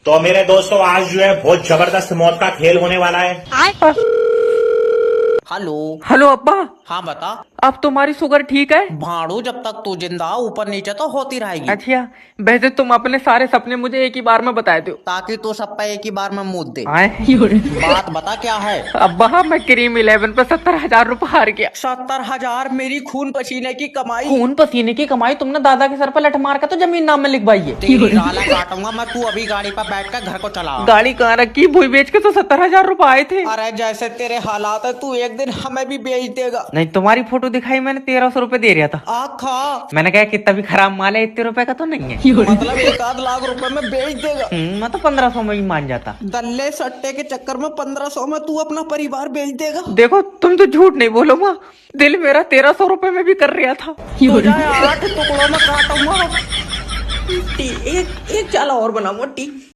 तो मेरे दोस्तों आज जो है बहुत जबरदस्त मौत का खेल होने वाला है। हेलो। हेलो अब्बा, हाँ बता। अब तुम्हारी शुगर ठीक है? भाड़ू, जब तक तू जिंदा ऊपर नीचे तो होती रहेगी। अच्छा, वैसे तुम अपने सारे सपने मुझे एक ही बार में बताए दो। ताकि तू सब पे एक ही बार में मुद दे। बात बता क्या है। अब्बा, मैं क्रीम 11 पे 70,000 रुपए हार गया। 70,000 मेरी खून पसीने की कमाई। खून पसीने की कमाई तुमने दादा के सर पर लठ मार कर तो जमीन नाम में लिखवाई है। तेरी गाला काटूंगा मैं, तू अभी गाड़ी पर बैठ कर घर को चला। गाड़ी कहाँ रखी? भूई बेच के तो 70,000 रुपए आए थे। अरे जैसे तेरे हालात है, तू एक दिन हमें भी बेच देगा। नहीं, तुम्हारी फोटो दिखाई मैंने, 1300 रुपए दे रहा था। आखा मैंने कहा कितना भी खराब माल है, इतने रुपए का तो नहीं है। मतलब 1 लाख रुपए में बेच देगा। मैं तो 1500 में भी मान जाता। दल्ले सट्टे के चक्कर में 1500 में तू अपना परिवार बेच देगा। देखो, तुम तो झूठ नहीं बोलो माँ, दिल मेरा 1300 रुपए में भी कर रहा था। तुझे 8 टुकड़ों में काटूंगा। एक चाला और बनाऊंगा टी।